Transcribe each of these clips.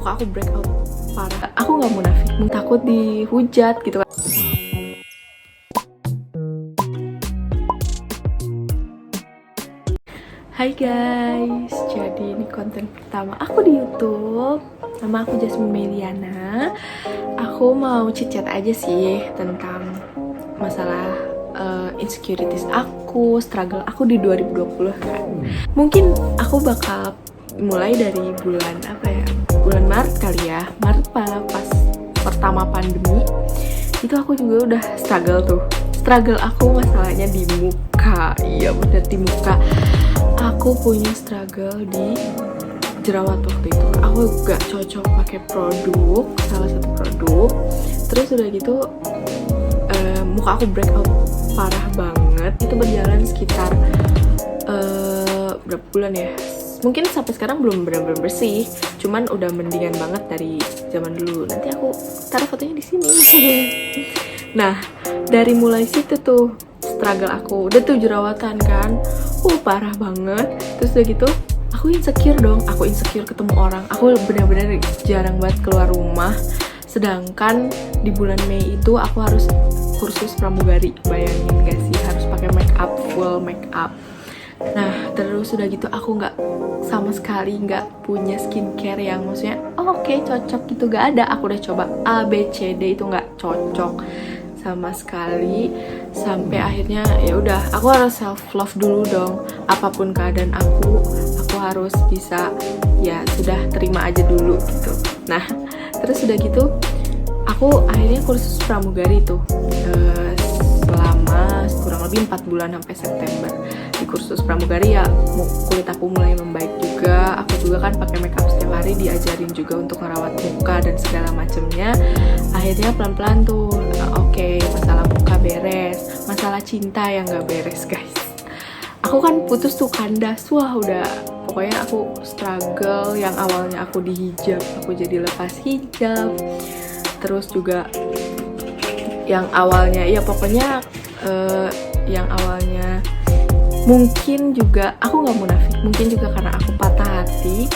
Kok aku break out parah. Aku nggak munafik, takut dihujat gitu kan. Hai guys, jadi ini konten pertama aku di YouTube. Nama aku Jasmine Meliana. Aku mau chit-chat aja sih tentang masalah insecurities aku, struggle aku di 2020 kan. Mungkin aku bakal mulai dari bulan bulan Maret kali ya. Maret pas pertama pandemi itu aku juga udah struggle aku masalahnya di muka. Iya bener, di muka. Aku punya struggle di jerawat waktu itu. Aku gak cocok pakai produk, salah satu produk. Terus udah gitu muka aku breakout parah banget. Itu berjalan sekitar berapa bulan ya? Mungkin sampai sekarang belum benar-benar bersih, cuman udah mendingan banget dari zaman dulu. Nanti aku taruh fotonya di sini. Nah, dari mulai situ tuh struggle aku. Udah tuh jerawatan kan, parah banget. Terus udah gitu, aku insecure ketemu orang. Aku benar-benar jarang banget keluar rumah. Sedangkan di bulan Mei itu aku harus kursus pramugari. Bayangin gak sih, harus pakai full make up. Nah, terus udah gitu aku sama sekali nggak punya skincare yang maksudnya oke, cocok gitu, gak ada. Aku udah coba A, B, C, D, itu nggak cocok sama sekali. Sampai akhirnya ya udah, aku harus self love dulu dong. Apapun keadaan aku harus bisa ya sudah terima aja dulu gitu. Nah, terus udah gitu aku akhirnya kursus pramugari tuh selama kurang lebih 4 bulan sampai September. Di kursus pramugari ya kulit aku mulai membaik juga. Aku juga kan pakai makeup setiap hari, diajarin juga untuk merawat muka dan segala macamnya. Akhirnya pelan-pelan tuh oke, masalah muka beres, masalah cinta yang gak beres guys. Aku kan putus tuh kandas, wah udah pokoknya aku struggle. Yang awalnya aku dihijab, aku jadi lepas hijab. Terus juga yang awalnya ya pokoknya yang awalnya mungkin juga aku nggak munafik, mungkin juga karena aku patah hati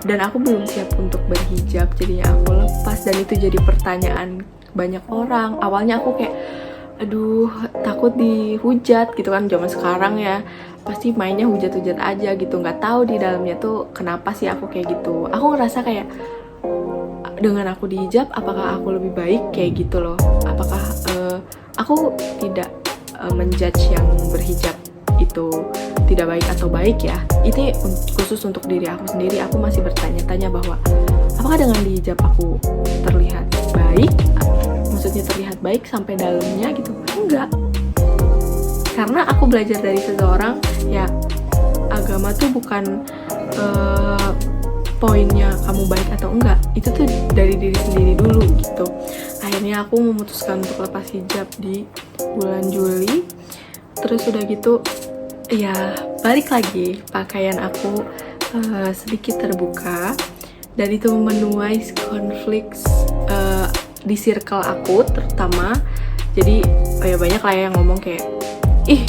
dan aku belum siap untuk berhijab, jadinya aku lepas. Dan itu jadi pertanyaan banyak orang. Awalnya aku kayak aduh takut dihujat gitu kan, zaman sekarang ya pasti mainnya hujat-hujat aja gitu, nggak tahu di dalamnya tuh kenapa sih aku kayak gitu. Aku ngerasa kayak dengan aku dihijab apakah aku lebih baik kayak gitu loh, apakah aku tidak menjudge yang berhijab itu tidak baik atau baik ya. Itu khusus untuk diri aku sendiri. Aku masih bertanya-tanya bahwa apakah dengan dihijab aku terlihat baik, maksudnya terlihat baik sampai dalamnya gitu. Enggak, karena aku belajar dari seseorang ya, agama tuh bukan poinnya kamu baik atau enggak, itu tuh dari diri sendiri dulu gitu. Akhirnya aku memutuskan untuk lepas hijab di bulan Juli. Terus udah gitu ya balik lagi, pakaian aku sedikit terbuka, dan itu menuai konflik di circle aku terutama. Jadi ya banyak lah yang ngomong kayak ih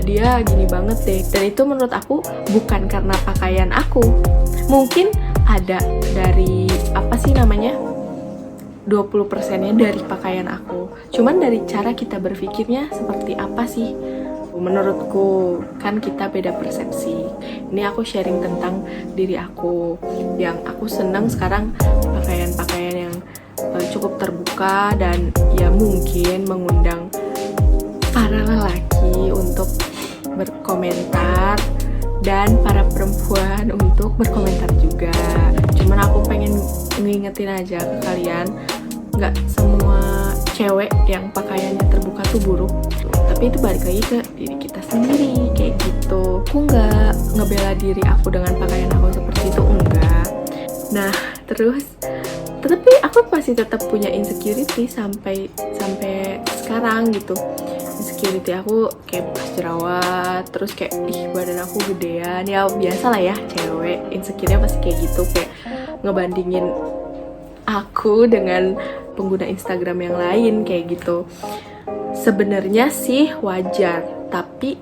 dia gini banget deh. Dan itu menurut aku bukan karena pakaian aku, mungkin ada dari 20%-nya dari pakaian aku, cuman dari cara kita berpikirnya seperti apa sih. Menurutku kan kita beda persepsi. Ini aku sharing tentang diri aku, yang aku seneng sekarang pakaian-pakaian yang cukup terbuka dan ya mungkin mengundang para lelaki untuk berkomentar dan para perempuan untuk berkomentar juga. Cuman aku pengen ngingetin aja ke kalian, nggak semua cewek yang pakaiannya terbuka tuh buruk, tapi itu balik lagi ke diri kita sendiri kayak gitu. Aku nggak ngebela diri aku dengan pakaian aku seperti itu, enggak. Nah terus tapi aku masih tetap punya insecurity sampai sekarang gitu. Insecurity aku kayak bekas jerawat, terus kayak badan aku gedean. Ya biasa lah ya, cewek insecure-nya pasti kayak gitu, kayak ngebandingin aku dengan pengguna Instagram yang lain kayak gitu. Sebenarnya sih wajar, tapi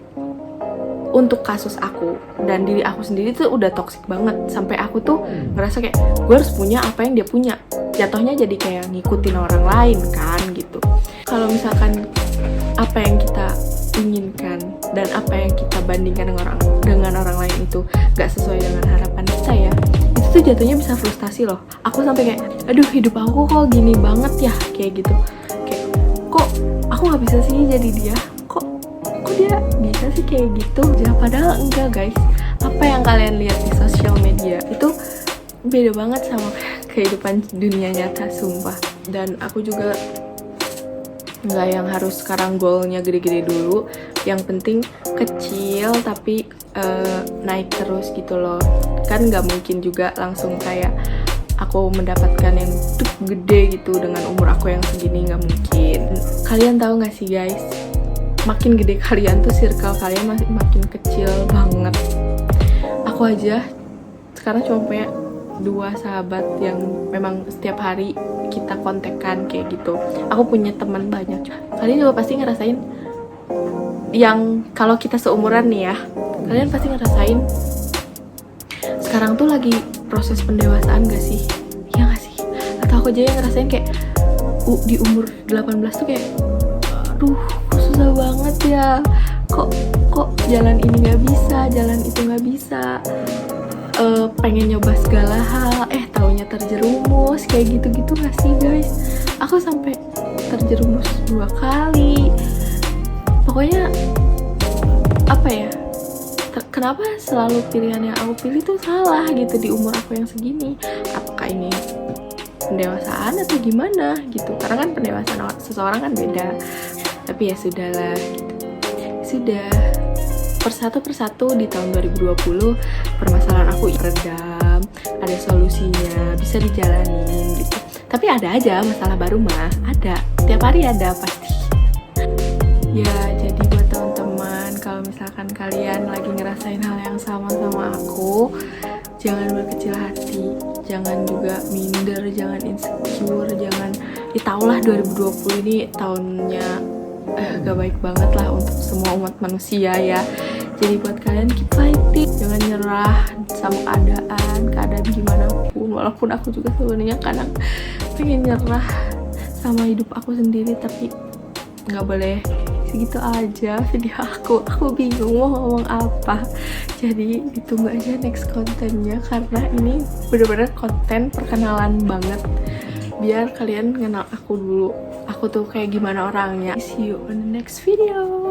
untuk kasus aku dan diri aku sendiri tuh udah toksik banget, sampai aku tuh ngerasa kayak gue harus punya apa yang dia punya, jatuhnya jadi kayak ngikutin orang lain kan gitu. Kalau misalkan apa yang kita inginkan dan apa yang kita bandingkan dengan orang lain itu gak sesuai dengan harapan kita ya, itu tuh jatuhnya bisa frustasi loh. Aku sampai kayak, aduh hidup aku kok gini banget ya, kayak gitu. Kayak kok aku gak bisa sih jadi dia, kok dia bisa sih kayak gitu ya, padahal enggak guys. Apa yang kalian lihat di sosial media itu beda banget sama kehidupan dunia nyata, sumpah. Dan aku juga nggak yang harus sekarang goalnya gede-gede dulu, yang penting kecil tapi naik terus gitu loh. Kan nggak mungkin juga langsung kayak aku mendapatkan yang gede gitu dengan umur aku yang segini, nggak mungkin. Kalian tahu nggak sih guys, makin gede kalian tuh circle kalian makin kecil banget. Aku aja sekarang cuma punya 2 sahabat yang memang setiap hari kita kontekan kayak gitu. Aku punya teman banyak. Kalian juga pasti ngerasain yang kalau kita seumuran nih ya, kalian pasti ngerasain sekarang tuh lagi proses pendewasaan gak sih? Iya gak sih? Atau aku aja yang ngerasain kayak di umur 18 tuh kayak aduh kok susah banget ya, kok jalan ini gak bisa, jalan itu gak bisa, pengen nyoba segala hal, taunya terjerumus kayak gitu-gitu gak sih guys? Aku sampai terjerumus 2 kali. Pokoknya apa ya, kenapa selalu pilihan yang aku pilih tuh salah gitu di umur aku yang segini? Apakah ini pendewasaan atau gimana gitu? Karena kan pendewasaan seseorang kan beda. Tapi ya sudahlah gitu. Sudah persatu di tahun 2020 permasalahan aku redam, ada solusinya, bisa dijalanin gitu. Tapi ada aja masalah baru mah, ada, tiap hari ada pasti. Ya jadi buat teman-teman, kalau misalkan kalian lagi ngerasain hal yang sama aku, jangan berkecil hati, jangan juga minder, jangan insecure, jangan, taulah 2020 ini tahunnya gak baik banget lah untuk semua umat manusia ya. Jadi buat kalian keep fighting, jangan nyerah sama keadaan gimana pun. Walaupun aku juga sebenarnya kadang pengen nyerah sama hidup aku sendiri, tapi nggak boleh segitu aja video aku bingung mau ngomong apa. Jadi ditunggu aja next kontennya, karena ini bener-bener konten perkenalan banget, biar kalian kenal aku dulu, aku tuh kayak gimana orangnya. See you on the next video.